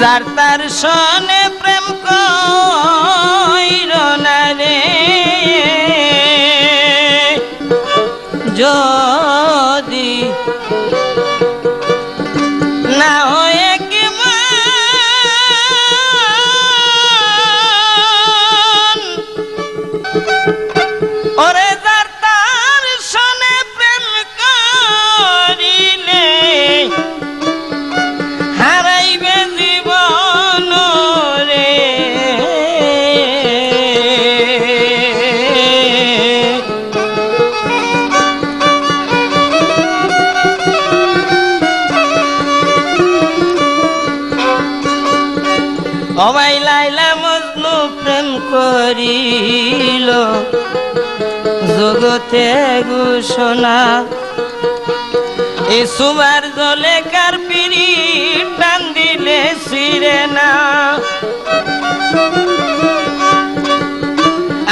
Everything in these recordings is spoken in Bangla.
যার তার সনে প্রেম কইর না রে, যদি না হয়ে কি মান ওরে যার তার সনে প্রেম করিলে হারাইবে জীবন রে। অবাই লাইলা মজনু প্রেম করিল জগতে ঘোষণা, এই সুবার জলে কার পিড়ি টান দিলে ছিঁড়ে না।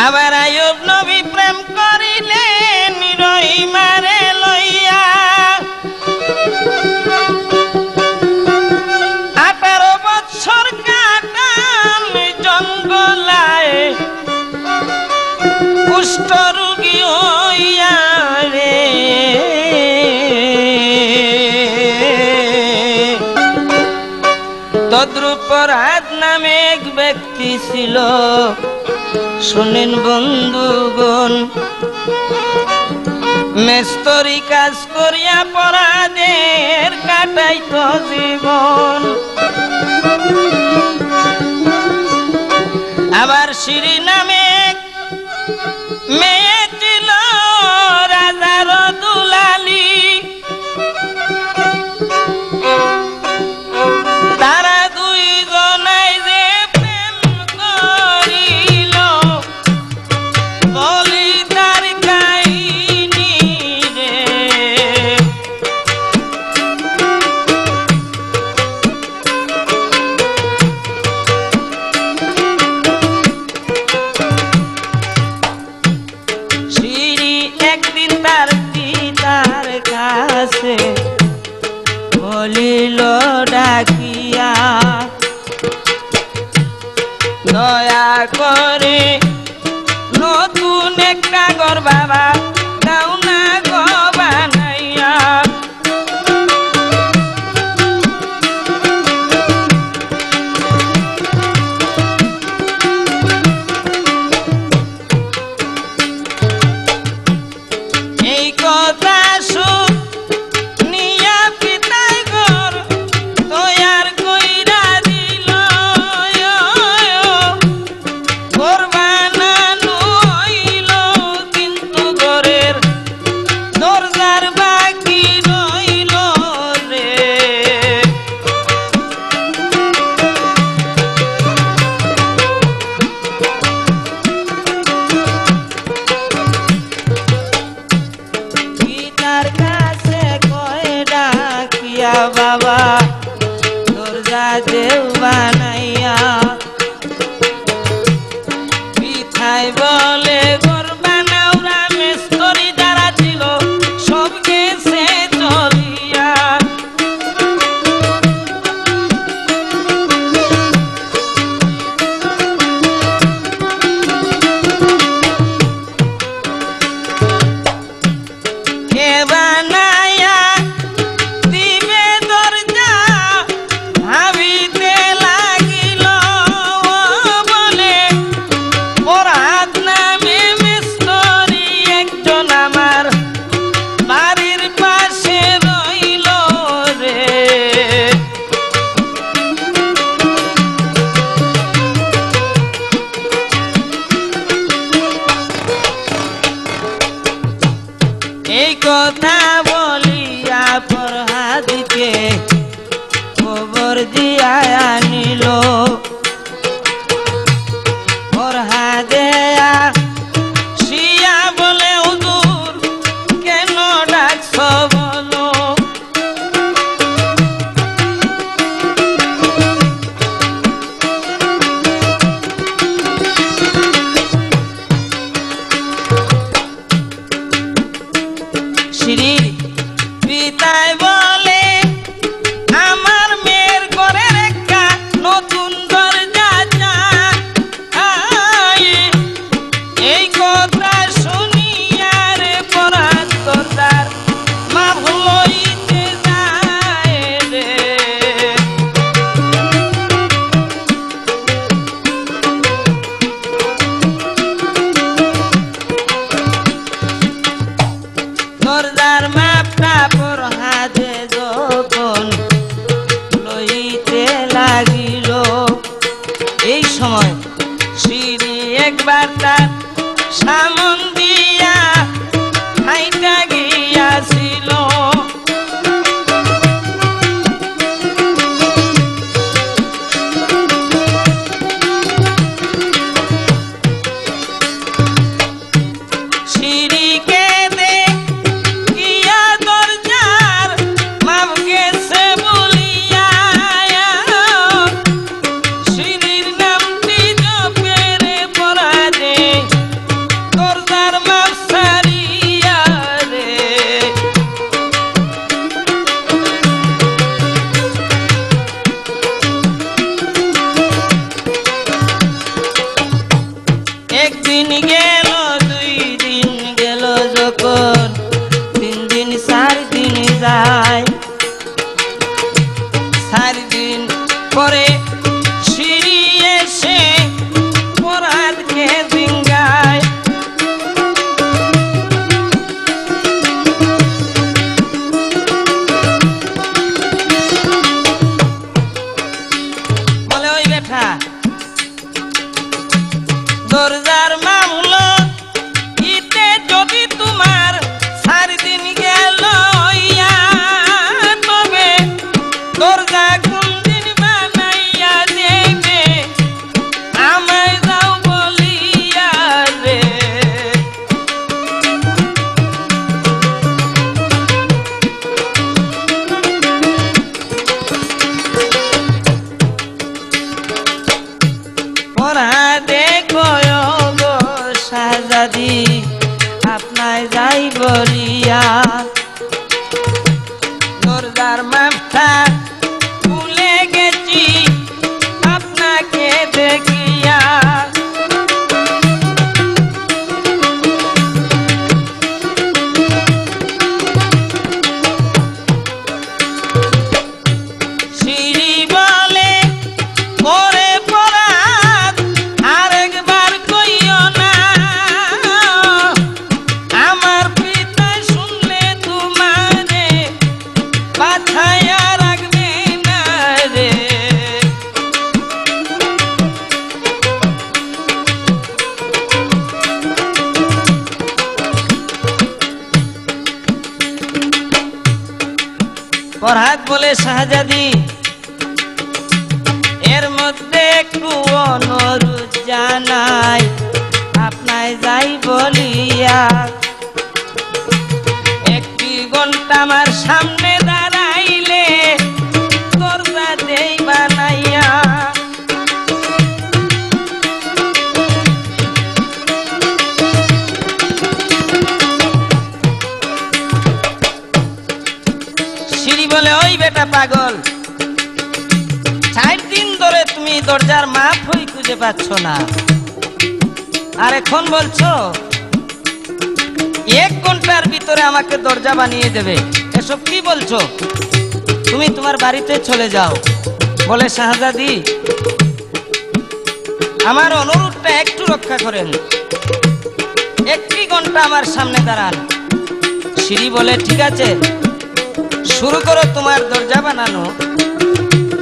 আবার আইয়ুব নবী প্রেম করিলেন রহিমারে লইয়া, 18 বৎসর কাটান জঙ্গলায় কুষ্ঠ রোগী হইয়া রে। তদ্রুপরাধ নামে এক ব্যক্তি ছিল, শুনেন বন্ধুগণ, মেস্তরি কাজ করিয়া পরাধের কাটাইত জীবন। আবার শিরি নামে মেয়ে ছিল রাজার দুলালি, তারা দুইজনাই যে প্রেম করিল বলি তার কাহিনী রে। শিরি একদিন তার পিতার কাছে বলিল ডাকিয়া, দয়া করে নতুন একটা ঘর বাবা দাও না গো বানাইয়া। এই কথা শুনিয়া পিতাই ঘর তৈয়ার কইরা দিল, ঘর বানানো হইল কিন্তু ঘরের দরজার বাকি রইল রে। পিতার কাছে কয় ডাকিয়া, বাবা দরজা দেও বানাইয়া। পিতাই বলে ঘর বানাও রামেশ্বরী যারা ছিল সব গেছে চলিয়া। কে বানাইয়া দিবে দরজা ভাবিতে লাগিল, বলে পরাধ নামে মিস্ত্রি একজন আমার বাড়ির পাশে রইল রে। এই কথা বলিয়া ফরহাদকে খবর দিয়া আনিল। ফরহাদে শিয়া বলে হুজুর কেন ডাকছ বলো। শিরির পিতাই বলে আমার মেয়ের ঘরের একটা সময় সিঁড়ি একবার তার সামন দিয়া হাইটা গিয়াছিল। পরে সিঁড়ি এসে পরাতকে ডিঙ্গায়। বলে ওই বেটা দরজার মামলা ইতে যদি তোমার 4 দিন গেল তবে দরজা আপনায় যাই বলিয়া দরজার মাপটা ভুলে গেছি আপনাকে দেখিয়া। সিঁড়ি বলে পরে পরাত আরেকবার কইও না, আমার পিতা শুনলে তোমারে বাছাইয়া রাখবে না রে। ফরহাদ বলে শাহজাদি এর মধ্যে একটু অনুরোধ জানাই আপনায় যাই বলিয়া 1 ঘন্টা আমার সামনে দাঁড়াইলে দরজা দেই বানাইয়া। সিঁড়ি বলে ওই বেটা পাগল 4 দিন ধরে তুমি দরজার মাপই খুঁজে পাচ্ছ না, আর এখন বলছো 1 ঘন্টার ভিতরে আমাকে দরজা বানিয়ে দেবে। এসব কি বলছো? তুমি তোমার বাড়িতে চলে যাও। বলে শাহজাদি আমার অনুরোধটা একটু রক্ষা করেন, 1 ঘন্টা আমার সামনে দাঁড়ান। সিঁড়ি বলে ঠিক আছে, শুরু করো তোমার দরজা বানানো,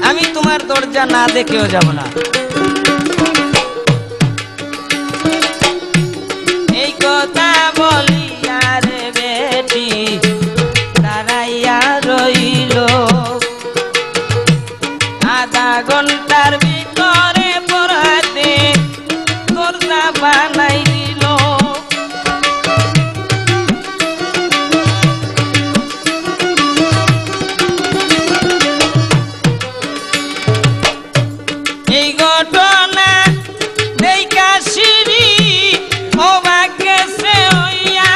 আমি তোমার দরজা না দেখেও যাব না। এই কথা বলিয়া রে বেটি দাঁড়াইয়া রইল। আধা ঘন্টার ভিতরে পরাতে দরজা বানাই দিল। এই ঘটনা দেখা সিঁড়ি অবাক গেছে হইয়া,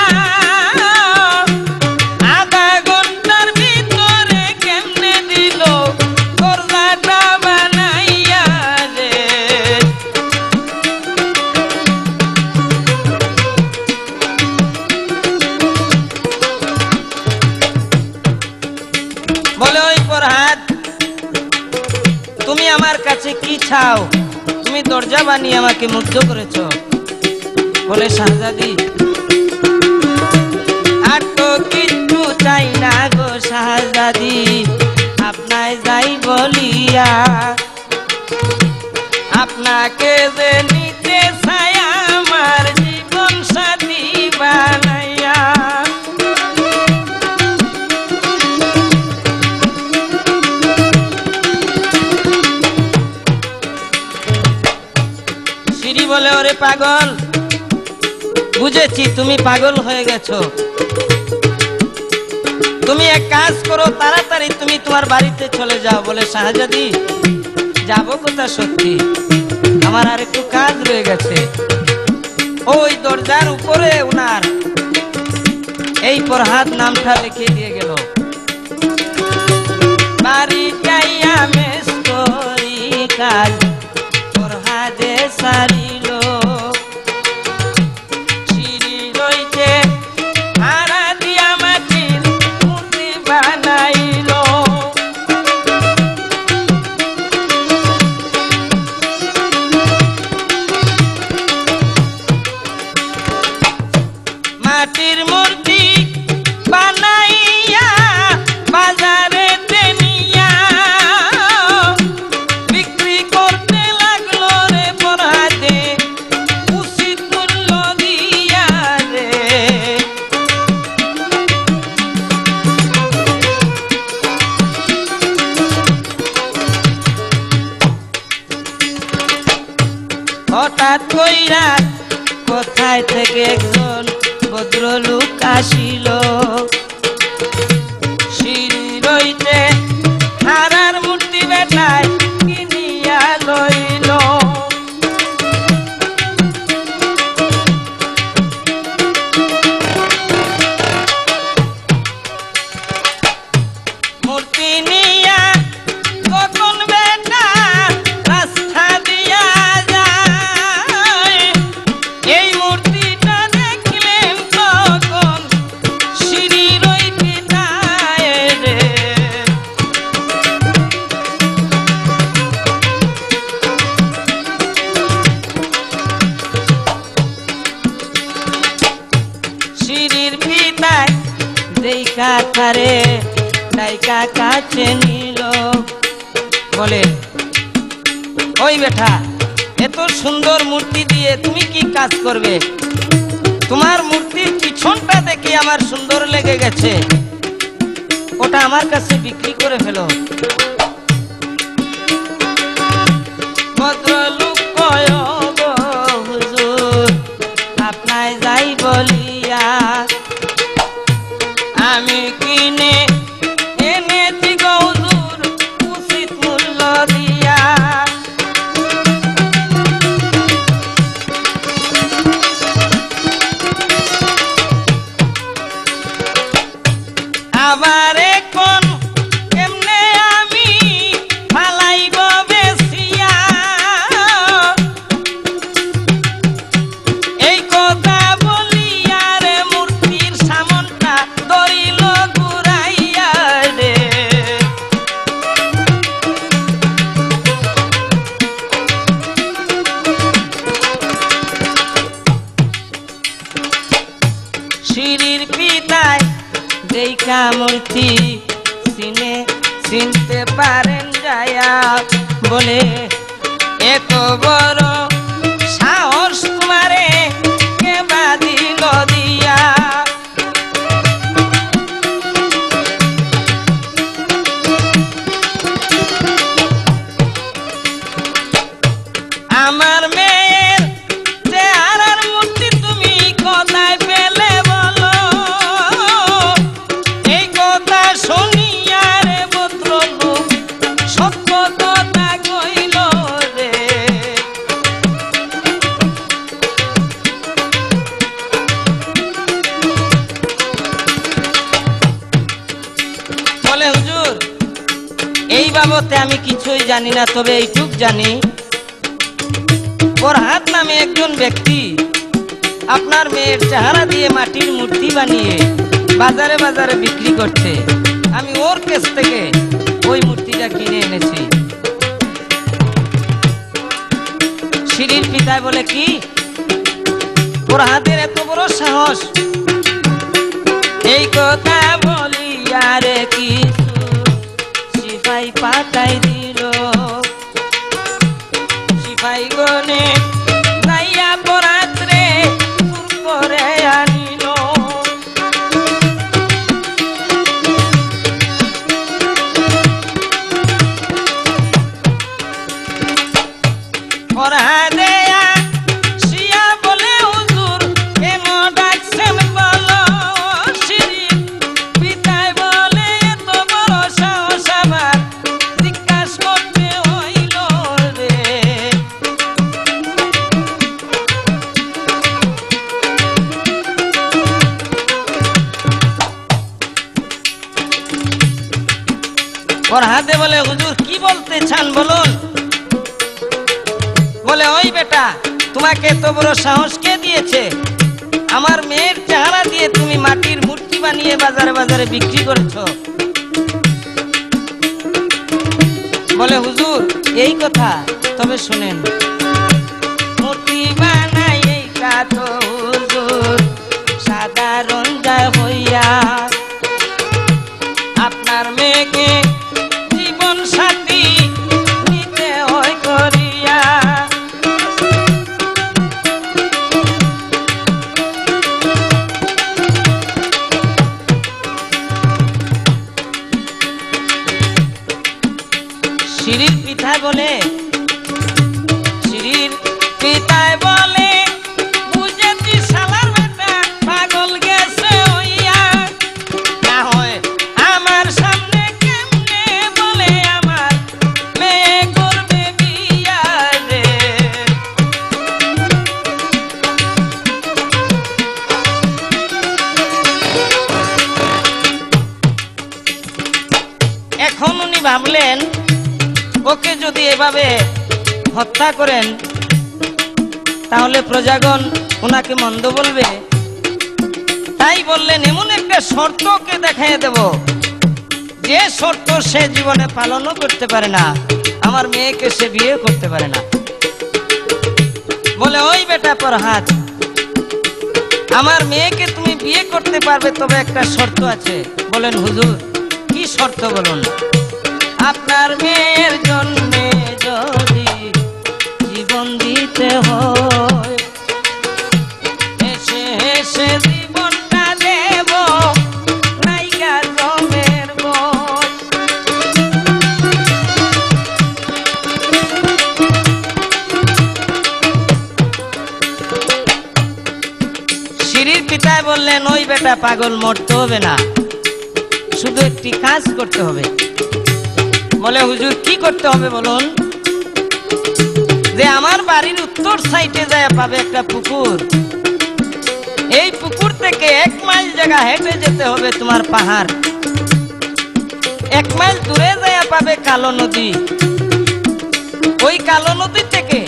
আধা ঘন্টার ভিতরে কেমনে দিল দরজাটা বানাইয়া রে। বলে ওই ফরহাদ তুমি আমার কাছে কি চাও? তুমি দরজা বানিয়ে আমাকে মুগ্ধ করেছো। বলে শাহজাদি আর তো কিচ্ছু চাই না গো শাহজাদি আপনায় যাই বলিয়া। আপনাকে যে নিতে চাই আমার জীবন সাথী বানাইয়া। সিঁড়ি বলে ওরে পাগল, বুঝেছি তুমি পাগল হয়ে গেছো। তুমি এক কাজ করো, তাড়াতাড়ি তুমি তোমার বাড়িতে চলে যাও। বলে শাহজাদি যাবো কোথা, সত্যি আমার আর একটু কাজ রয়ে গেছে। ওই দরজার উপরে উনার এই ফরহাদ নামটা লিখে দিয়ে গেল। বাড়ি যাইয়া মেস করি কাজ ফরহাদে সারিল। সিঁড়ি রইতে হারা দিয়া মাটির মূর্তি বানাইল। মাটির মূর্তি বানাইয়া বাজারে নিয়া বিক্রি করতে লাগলো রে ফরহাদে উচিত মূল্য দিয়া রে। হঠাৎ কইরা কোথায় থেকে একজন ভদ্রলোক আসিল। সিঁড়ি রইতে হারার মূর্তি বেটায় কিনিয়া লইল। মূর্তি নিয়া কখন বেটা রাস্তা দিয়া যায়। এই মূর্তিটা দেখলেন তখন সিঁড়ি রইতে যায় রে। সিঁড়ির পিতায় দেখা তারে ডাইকা কাছে নিল। বলে ওই বেটা, এত সুন্দর মূর্তি দিয়ে তুমি কি কাজ করবে? তোমার মূর্তির পিছনটা দেখে আমার সুন্দর লেগে গেছে, ওটা আমার কাছে বিক্রি করে ফেলো। ভদ্রলোক কয় গো হুজুর, আপনায় যাই বলিয়া আমি কিনে এনেছি গো হুজুর উচিত মূল্য দিয়া। আবার এখন কেমনে আমি ফালাইব বেশিয়া। এই কথা বলিয়া রে মূর্তির সামনটা ধরিল ঘুরাইয়া রে। সিঁড়ির পিতায় দেখা মূর্তি চিনতে পারেন যায়া। বলে এত বড় সাহস তোমারে কে বাঁধিল দিয়া। আমার মেয়ের চেহারার মূর্তি তুমি কোথায় পেলে বলো। এই কথা শুনিয়া রে ভদ্রলোক সত্য কথা কইল রে। বলে হুজুর, এই বাবদে আমি কিছুই জানি না, তবে এইটুক জানি ফরহাদ নামে একজন ব্যক্তি আপনার মেয়ের চেহারা দিয়ে মাটির মূর্তি বানিয়ে বাজারে বাজারে বিক্রি করছে। আমি ওর কাছ থেকে ওই মূর্তিটা কিনে এনেছি। সিঁড়ির পিতায় বলে কি, ফরহাদের এত বড় সাহস! এই কথা বলিয়া রে কিছু সিপাই পাঠাই দিল। সিপাই নাই গনে নাইয়া পরাত্রে দূর করে আনিল পরাদে শিয়া বলে হুজুর কেন ডাকছেন বলো শিরির পিতায় বলে এত বড় সাহস আমার জিজ্ঞাসা করতে হইল রে পরহাদে বলে হুজুর কি বলতে চান বলুন বলে ওই বেটা তোমাকে এত বড় সাহস কে দিয়েছে আমার মেয়ের চেহারা দিয়ে তুমি মাটির মূর্তি বানিয়ে বাজারে বাজারে বিক্রি করেছো বলে হুজুর এই কথা তবে শুনেন মূর্তি বানাই এইটা তো হুজুর সাধারণ যা হইয়া আপনার মেয়েকে জীবন সাথী নিতে হয় করিয়া শিরির পিতায় বলে শিরির পিতায় বলে বুঝেছি শালার বেটা পাগল গেছে হইয়া না হয় আমার সামনে কেমনে বলে আমার মেয়ে করবে বিয়া রে এখন উনি ভাবলেন ওকে যদি এভাবে হত্যা করেন তাহলে প্রজাগণ ওনাকে মন্দ বলবে তাই বললেন এমন একটা শর্ত ওকে দেখাই দেব যে শর্ত সে জীবনে পালনও করতে পারে না আমার মেয়েকে সে বিয়ে করতে পারে না বলে ওই বেটা পরহাদ আমার মেয়েকে তুমি বিয়ে করতে পারবে তবে একটা শর্ত আছে বলেন হুজুর কি শর্ত বলুন আপনার মেয়ের জন্য যদি জীবন দিতে হয় এসে এসে জীবনটা দেব নাইকা জমের বই শিরির পিতায় বললেন ওই বেটা পাগল মরতে হবে না শুধু একটি কাজ করতে হবে বলে হুজুর কি করতে হবে বলুন যে আমার বাড়ির উত্তর সাইডে যায় পাবে একটা পুকুর এই পুকুর থেকে 1 মাইল জায়গা হেঁটে যেতে হবে তোমার পাহাড় 1 মাইল দূরে যায় পাবে কালো নদী ওই কালো নদী থেকে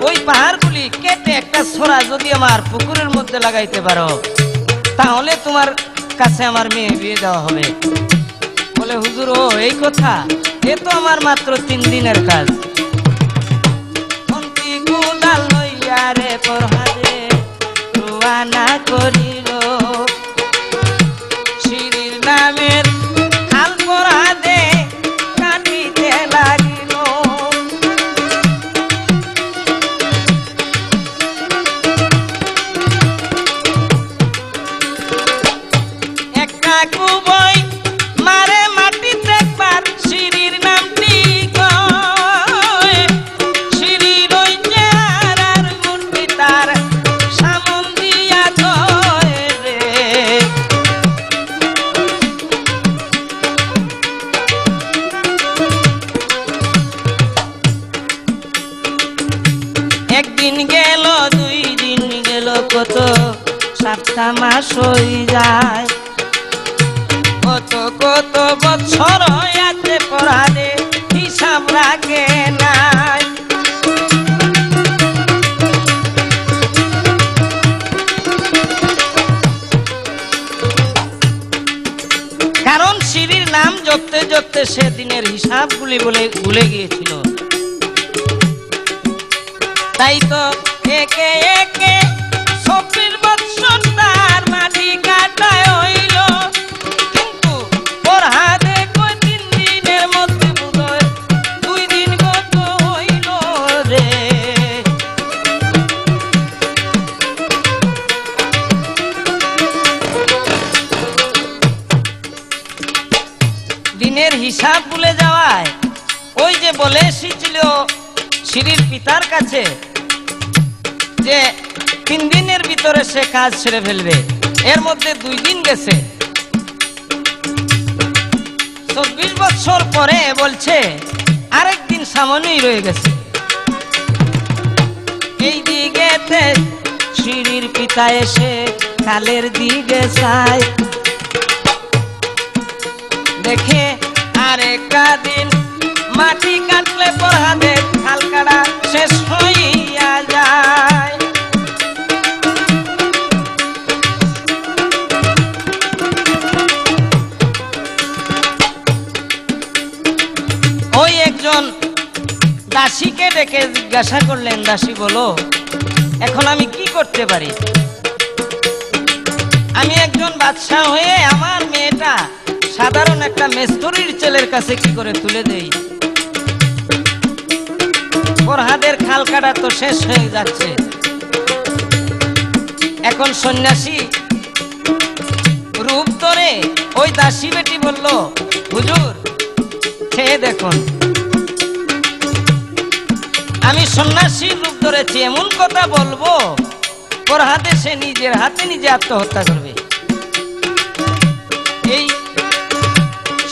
ওই পাহাড়গুলি কেটে একটা ছোরা যদি আমার পুকুরের মধ্যে লাগাইতে পারো তাহলে তোমার কাছে আমার মেয়ে বিয়ে দেওয়া হবে বলে হুজুর ও এই কথা এ তো আমার মাত্র 3 দিনের কাজ অন্তি গুদাল লইয়া রে পরহাদে রওনা করিল শিরির নামের খাল পরহাদে কাটিতে লাগিল একটা কুবই মারে মাটিতে একবার শিরির নামটি কয় শিরির ওই চেহারার মূর্তি তার সামন দিয়া ধরে রে একদিন গেল 2 দিন গেল কত 7টা মাস হই যায় কত কত বছর হইয়াছে পরাদে হিসাব রাখে নাই কারণ শিরির নাম জপতে জপতে সে দিনের হিসাবগুলি বলে ভুলে গিয়েছিল তাই তো একে একে 24 বছর তার মাটি কাটায় হইল কিন্তু পরহাদে কই 3 দিনের মধ্যে বোধহয় 2 দিন গত হইল রে সিঁড়ির পিতার কাছে যে 3 দিনের ভিতরে সে কাজ ছেড়ে ফেলবে, এর মধ্যে 2 দিন গেছে, 24 বছর পরে বলছে আরেকদিন সামনেই রয়ে গেছে। এই দিকেতে সিঁড়ির পিতা এসে খালের দিকে চায়, দেখে আরেকটা দিন মাটি কাটলে পরহাদে খাল কাটা শেষ হইয়া যায়। ওই একজন দাসীকে ডেকে জিজ্ঞাসা করলেন, দাসী বলো এখন আমি কি করতে পারি? আমি একজন বাদশা হয়ে আমার মেয়েটা সাধারণ একটা মেস্তরির ছেলের কাছে কি করে তুলে দেই? ফরহাদের খাল কাটা তো শেষ হয়ে যাচ্ছে। এখন সন্ন্যাসী রূপ ধরে ওই দাসী বেটি বলল, হুজুর খেয়ে দেখুন, আমি সন্ন্যাসীর রূপ ধরেছি, এমন কথা বলবো ফরহাদে সে নিজের হাতে নিজে আত্মহত্যা করবে। এই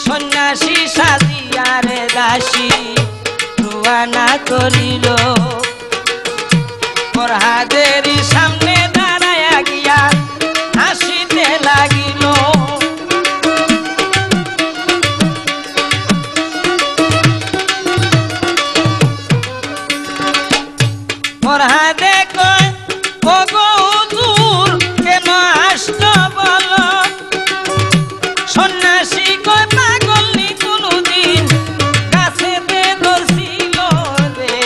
সন্ন্যাসী সাজিয়া রে দাসী রুয়ানা করিল, ফরহাদের সামনে দাঁড়ায়া গিয়া হাসিতে লাগিল। ফরহাদে কয়, ওগো হুজুর কেন আসছো বলো? সন্ন্যাসী কয়, পাগল নি কোনদিন কাছেতে ধরছিল রে।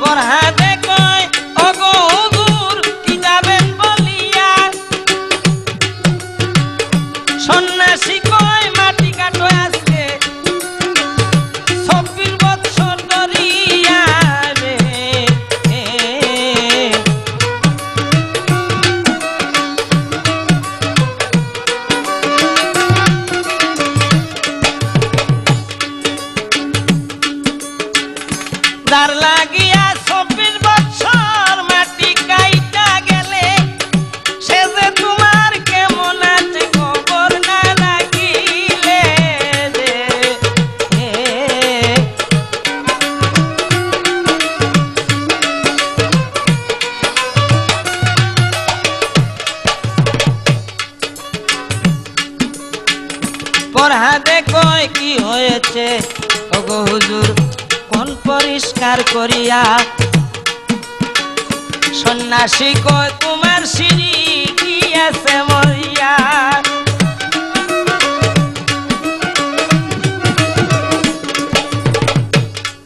ফরহাদে কয়, ওগো হুজুর কি যাবেন বলিয়া? সন্ন্যাসী কয়, মাটি কাটো আজকে 24 বছর ধরিয়া রে। যার লাগিয়া 24 বছর মাটি কাইটা গেলে, সে যে তোমার কেমন আছে খবর না রাখিলে রে। ফরহাদে কয়, কি হয়েছে ওগো হুজুর কোন পরিষ্কার করিয়া? সন্ন্যাসী কয়, তোমার সিঁড়ি গিয়াছে মরিয়া।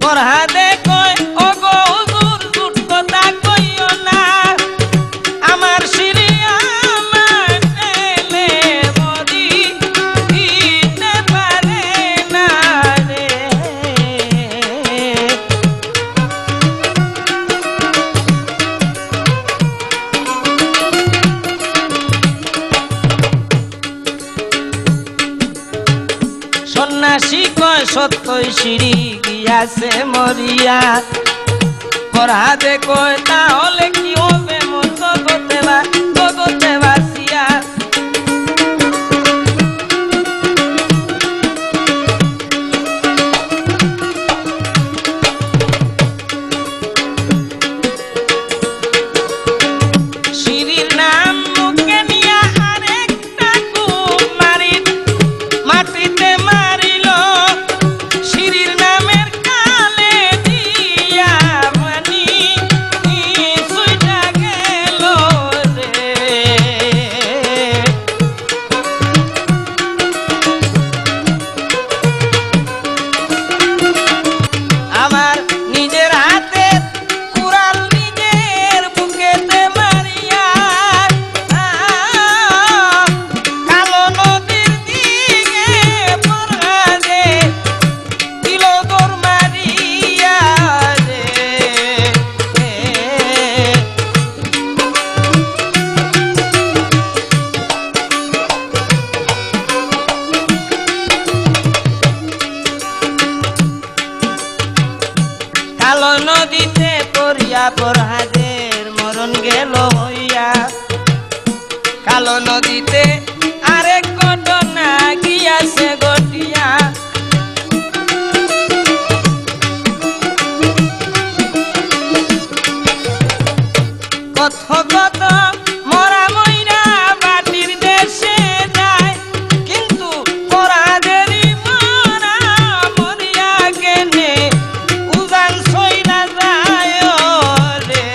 ফরহাদে কয়, ওগো হুজুর ঝুট কথা কইও না, আমার সিঁড়ি আমার ঠেলে মরিতে পারে না রে। সন্ন্যাসী কয়, সত্যই সিঁড়ি গিয়াছে মরিয়া। ফরহাদে কয়, তাহলে কি হবে মোর জগতে বাসিয়া? সিঁড়ির নাম মুখে নিয়া আরেকটা কুমারী মাটিতে মারিল, সিঁড়ির নামের কালে দিয়া পানি সুইটা পরহাদের মরণ গেল হইয়া কালো নদীতে আরেক ঘটনা গিয়াছে ঘটিয়া কত মরা মইরা বাটির দেশে যায় কিন্তু পরাদেরই মরা মরিয়া গেনে উজান সইলা যায় রে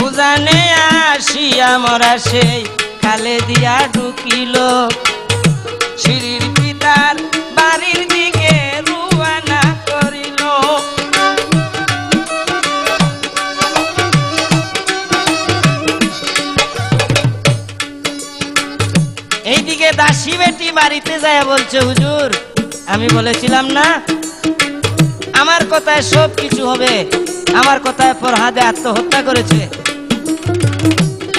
উজানে আসিয়া মরা সেই খালে দিয়া ঢুকিল সিঁড়ির পিতার বাড়ির দিকে রুয়ানা করিল এইদিকে দাসী বেটি বাড়িতে যায় বলছে হুজুর আমি বলেছিলাম না আমার কথায় সব কিছু হবে আমার কথায় ফরহাদে আত্মহত্যা করেছে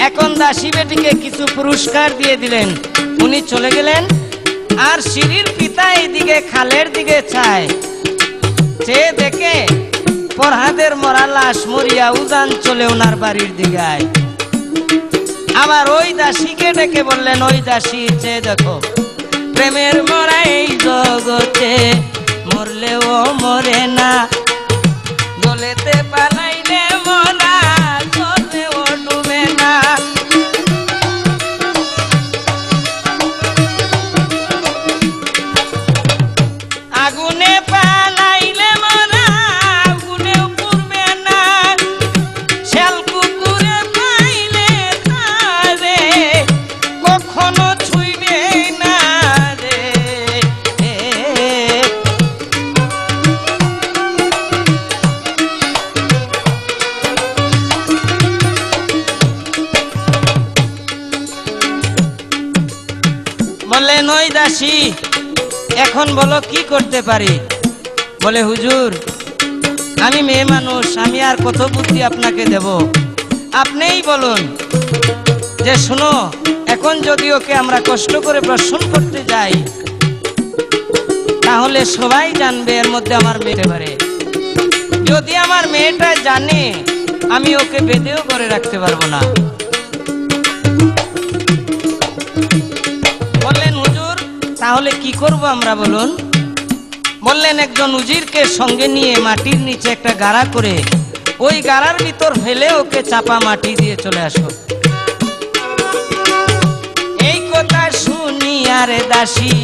এখন দাসী বেটিকে কিছু পুরস্কার দিয়ে দিলেন উনি চলে গেলেন আর সিঁড়ির পিতা এইদিকে খালের দিকে চায় চেয়ে দেখে ফরহাদের মরা লাশ মরিয়া উজান চলে ওনার বাড়ির দিকে আয় আবার ওই দাসীকে ডেকে বললেন ওই দাসী চেয়ে দেখো প্রেমের মরা এই জগতে মরলেও মরে না জলেতে পালাইলে মরা জলেও ডুবে না আগুনে পালাইলে মরা আগুনেও পুড়বে না শাল কুকুরে পাইলে তারে কখনো ছুঁইবে না রে বললেন ওই দাসী এখন বলো কি করতে পারি বলে হুজুর আমি মেয়ে মানুষ আমি আর কত বুদ্ধি আপনাকে দেব আপনিই বলুন যে শুনো এখন যদি ওকে আমরা কষ্ট করে প্রশ্ন করতে যাই তাহলে সবাই জানবে এর মধ্যে আমার মেয়ে পারে যদি আমার মেয়েটা জানে আমি ওকে বেঁধেও করে রাখতে পারবো না বললেন হুজুর তাহলে কি করব আমরা বলুন বললেন একজন উজিরকে সঙ্গে নিয়ে মাটির নিচে একটা গাড়া করে ওই গাড়ার ভিতর ফেলে ওকে চাপা মাটি দিয়ে চলে আসো এই কথা শুনি আরে দাসী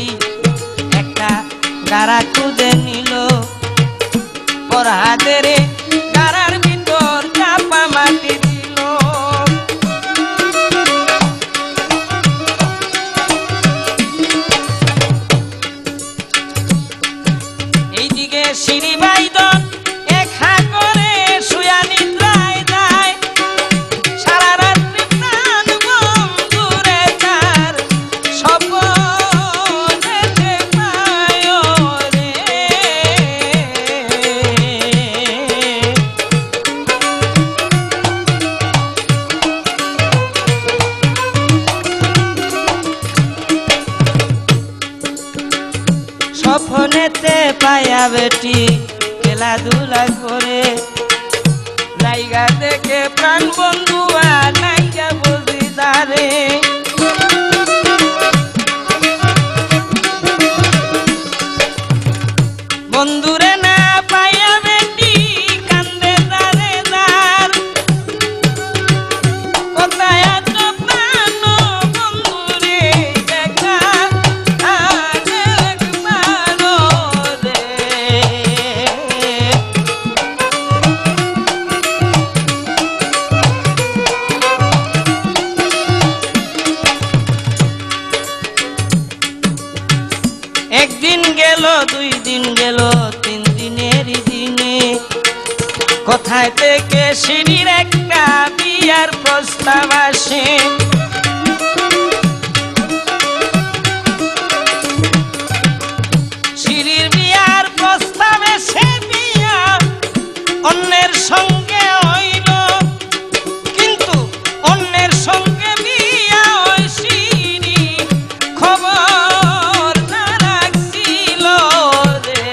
একটা গাড়া খুঁজে নিল ফরহাদের গাড়ার ভিতর চাপা মাটি দিল এইদিকে সিঁড়ি বাইদন একা করে শুয়া নিদ্রায় যায় সারা রাত্রি প্রাণ বন্ধুরে তার স্বপ্নেতে পায় রে স্বপ্নেতে পায়া বেটি খেলাধুলা করে জায়গা দেখে প্রাণ বন্ধু আর নাইগা বুঝি দারে বন্ধুরে না পায়া বেটি কান্দে দারে দার কোথায় আছো প্রাণ বন্ধুরে দেখা একদিন গেল দুই দিন গেল তিন দিনেরই দিনে কোথায় থেকে সিঁড়ির একটা বিয়ার প্রস্তাব আসে সিঁড়ির বিয়ার প্রস্তাবে সে বিয়া অন্যের সঙ্গে হইল কিন্তু অন্যের সঙ্গে বিয়া ওই সিঁড়ি খবর না রাখছিল রে।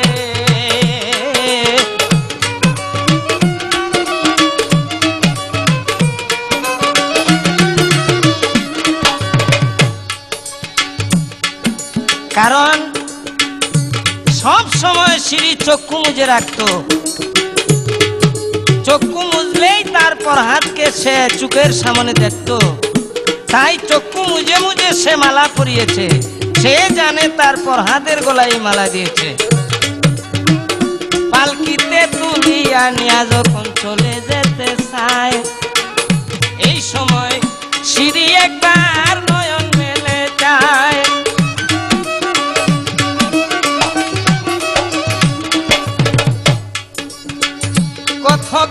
কারণ সব সময় সিঁড়ি চক্ষু মুজে রাখতো, চক্ষু মুজলেই তারপর হাতকে সে চোখের সামনে দেখতো, তাই চক্ষু মুজে মুজে সে মালা পরিয়েছে, সে জানে তারপর হাতের গলায় মালা দিয়েছে। পালকিতে তুলিয়া নিয়া যখন চলে যেতে চায়, এই সময় সিঁড়ি একবার নয়ন মেলে যায়।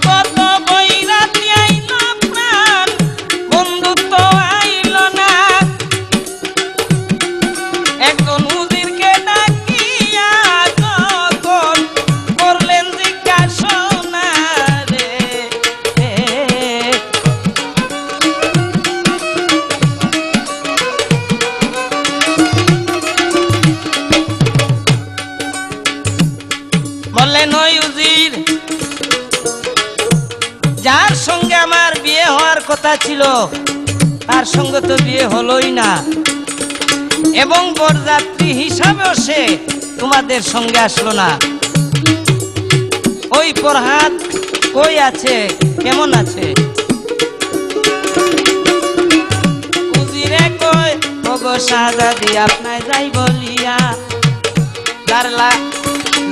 কত বৈরাতি আইল প্রাণ, বন্ধুত্ব আইল না। একজন উজিরকে ডাকিয়া তখন করলেন জিজ্ঞাসা রে। বললেন ওই উজির, যার সঙ্গে আমার বিয়ে হওয়ার কথা ছিল তার সঙ্গে তো বিয়ে হলোই না, এবং বরযাত্রী হিসাবেও সে তোমাদের সঙ্গে আসলো না। ওই ফরহাদ কই আছে, কেমন আছে? উজিরে কই ওগো শাহজাদি আপনায় যাই বলিয়া, দারলা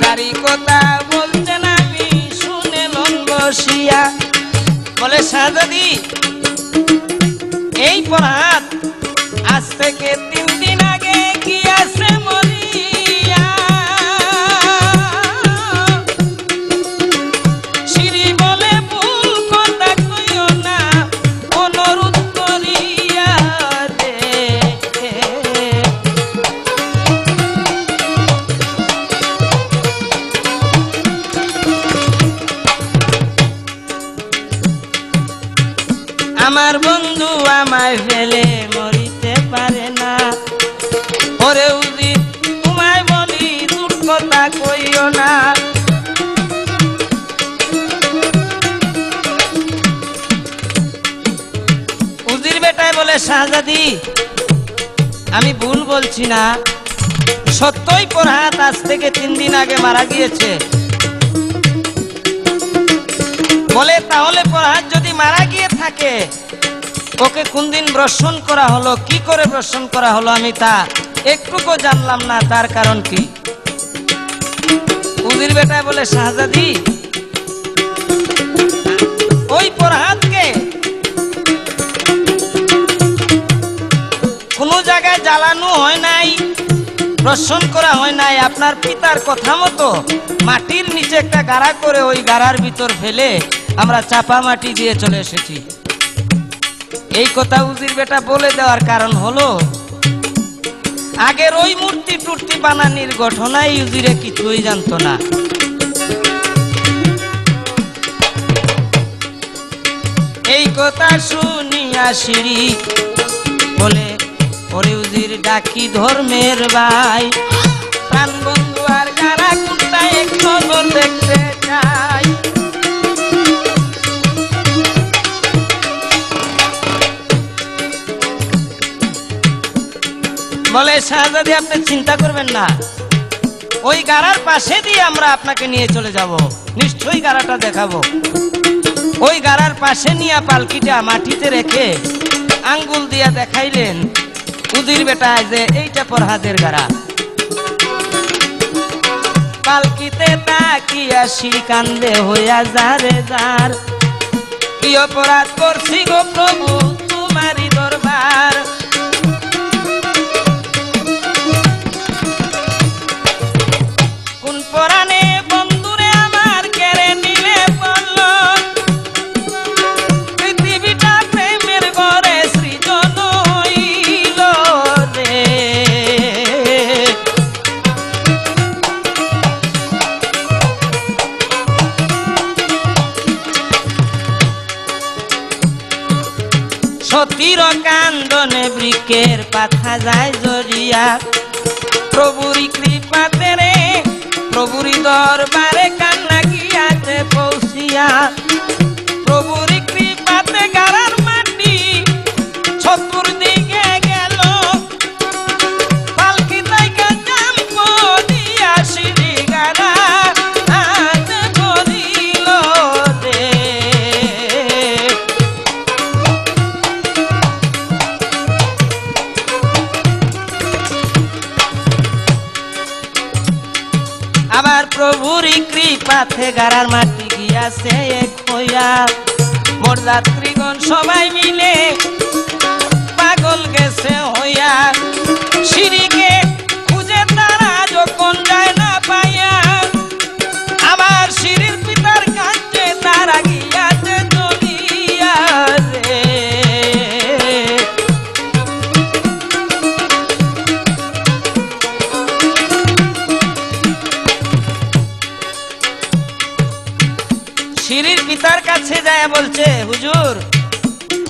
দারি কথা বলছেন আমি শুনে মন বসিয়া। বলে শাহজাদি, এই ফরহাদ আজ থেকে 3 দিন আগে গিয়াছে মরিয়া। সিঁড়ি বলে ভুল কথা কইও না, অনুরোধ করিয়া দে। আমার বন্ধু আমায় ফেলে মরিতে পারে না। ওরে উজির তোমায় বলি দূর কথা কইও না। উজির বেটায় বলে শাহজাদি, আমি ভুল বলছি না, সত্যই ফরহাদ আজ থেকে 3 দিন আগে মারা গিয়েছে। বলে তাহলে ফরহাদ যদি মারা গিয়ে থাকে, ওকে কোন দিন বর্ষণ করা হলো, কি করে বর্ষণ করা হলো আমি তা একটুকু জানলাম না, তার কারণ কি? উজির বেটায় বলে শাহজাদি, ওই ফরহাদকে কোনো জায়গায় জ্বালানো হয় নাই, বর্ষণ করা হয় নাই। আপনার পিতার কথা মতো মাটির নিচে একটা গাড়া করে ওই গাড়ার ভিতর ফেলে আমরা চাপা মাটি দিয়ে চলে এসেছি। এই কথা উজির বেটা বলে দেওয়ার কারণ হলো, আগের ওই মূর্তি টুর্তি বানানির ঘটনায় উজিরে কিছুই জানতো না। এই কথা শুনিয়া সিঁড়ি বলে, ওরে উজির ডাকি ধর্মের ভাই, প্রাণ বন্ধু আর গাড়া কুত্তা এক নজর দেখতে চাই। বলে শাহজাদি, আপনি চিন্তা করবেন না, ওই গাড়ার পাশে দিয়ে আমরা আপনাকে নিয়ে চলে যাব, নিশ্চয়ই গাড়াটা দেখাবো। ওই গাড়ার পাশে নিয়ে পালকিটা মাটিতে রেখে আঙ্গুল দিয়া দেখাইলেন উজির বেটা যে এইটা ফরহাদের গাড়া। পালকিতে তাকিয়া সিঁড়ি কান্দে হইয়া যারে যার, কি অপরাধ করছি গো প্রভু তোমারই দরবার। কোন পরাণে বন্ধুরে আমার কেড়ে নিলে বলল, পৃথিবীটা প্রেমের ঘরে সৃজন হইল রে। কান্দনে বৃক্ষের পাতা যায় জড়িয়া, প্রভুরি কৃপাতে রে প্রভুরি দরবারে কান্না গিয়াছে পৌঁছিয়া, প্রভুরি কৃপাতে গারার মাটি চতুর্দিকে গেল, পালকি তাইকা জাম্প দিয়া সিঁড়ি গাড়া হাতে ধরিল রে। আবার প্রভুরি কৃপাতে গারার মাটি গিয়াছে এক হইয়া, মোর যাত্রীগণ সবাই মিলে পাগল গেছে হইয়া, সিঁড়িকে খুঁজে তারা যখন যায় না পাইয়া, আবার সিঁড়ির পিতার কাছে তারা গিয়াছে চলিয়া রে। সিঁড়ির পিতার কাছে যায় বলছে, হুজুর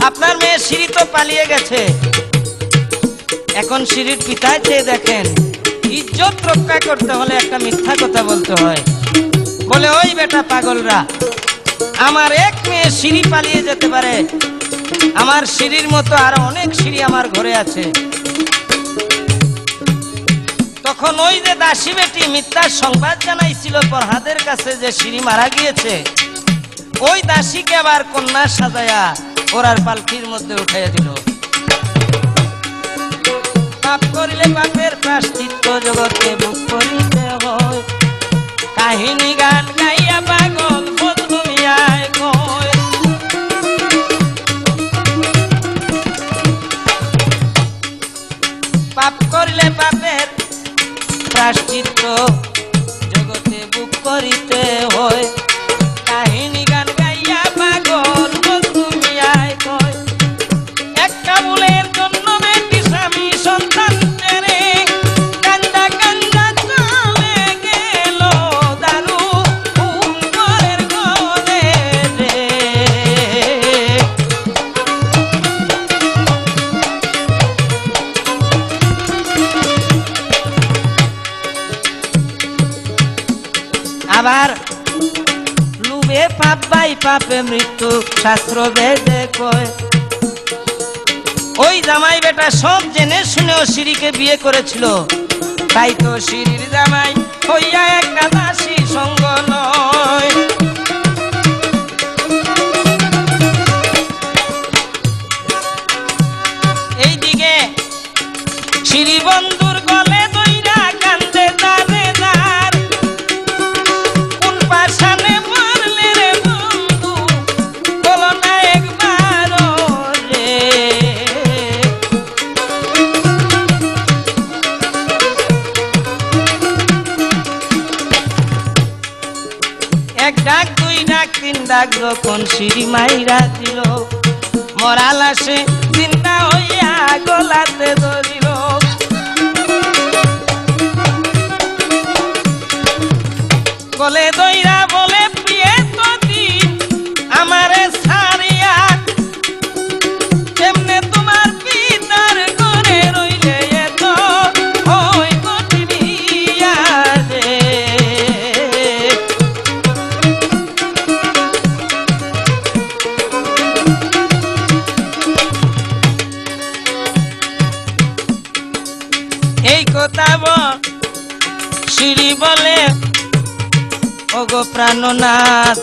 আপনার মেয়ে সিঁড়ি তো পালিয়ে গেছে। এখন সিঁড়ির পিতায় চেয়ে দেখেন, ইজ্জত রক্ষা করতে হলে একটা মিথ্যা কথা বলতে হয়। বলে, ওই বেটা পাগলরা, আমার এক মেয়ে সিঁড়ি পালিয়ে যেতে পারে, আমার সিঁড়ির মতো আরো অনেক সিঁড়ি আমার ঘরে আছে। তখন ওই যে দাসী বেটি মিথ্যার সংবাদ জানাইছিল প্রহ্লাদের কাছে যে সিঁড়ি মারা গিয়েছে, ওই দাসীকে আবার কন্যা সাজায়া ওরার পালকির মধ্যে উঠাইয়া দিল। পাপ করিলে পাপের প্রায়শ্চিত্ত জগতে ভোগ করিতে হয়, কাহিনী গান গাইয়া পাগল বদলুমিয়ায় কয়। পাপ করিলে পাপের প্রায়শ্চিত্ত জগতে ভোগ করিতে হয়, কাহিনী গান গাইয়া পাগল বদলুমিয়ায় কয়। একটা ভুলের জন্য বেটি স্বামী সন্তান ছেড়ে কান্দা কান্দা চলে গেল দারু ঘরের গলে রে। আবার লুবে পাপ বাই পাপে মৃত্যু, শাস্ত্র বেদে কয়। ওই জামাই বেটা সব জেনে শুনেও সিঁড়িকে বিয়ে করেছিল, তাই তো সিঁড়ির জামাই হইয়া একটা দাসী সঙ্গ নয়। এইদিকে সিঁড়ি বন্ধুর গলে দইরা কান্দে দারে দার, কোন পাশানে মারলে রে বন্ধু বলো না একবার রে। এক ডাক দুই ডাক তিন ডাক যখন সিঁড়ি মাইরা দিল, মরা লাশে চিন্তা হইয়া গলাতে ধরিল। গলে দইরা বলে, প্রিয়ে তো দিন আমারে ছাড়িয়া, কেমনে তোমার পিতার ঘরে রইলে এত ওই কঠিনিয়া রে। এই কথা সিঁড়ি বলে, ওগো প্রাণনাথ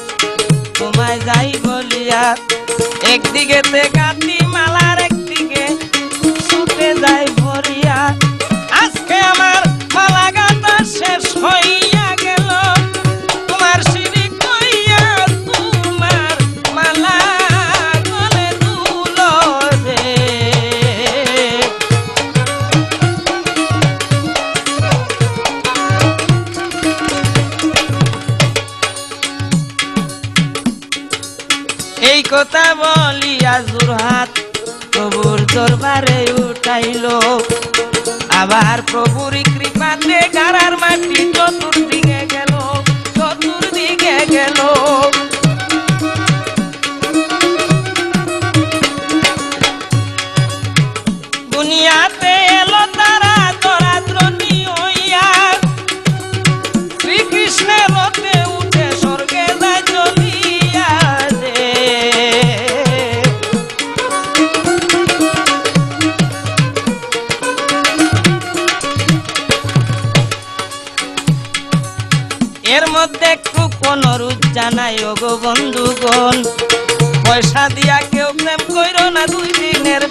তোমায় যাই বলিয়া, একদিকে গাতি মালার একদিকে ছুটে যাই ভরিয়া, আজকে আমার মালা গাতা শেষ হইয়া গেল, তোমার সিঁড়ি কইয়া তোমার মালা গলে দুলো রে। এই কথা বলিয়া জোরহাট প্রভুর দরবারে উঠাইল, আবার প্রভুর কৃপাতে গারার মাটি চতুর্দিকে গেল, চতুর্দিকে গেল। দুনিয়াতে এলো তারা দরাদ্রনী হইয়া, শ্রীকৃষ্ণের রথে উঠে স্বর্গে যায় চলিয়া রে। এর মধ্যে একটু অনুরোধ জানাই ওগো বন্ধুগণ, পয়সা দিয়া কেউ প্রেম কইরো না, 2 দিনের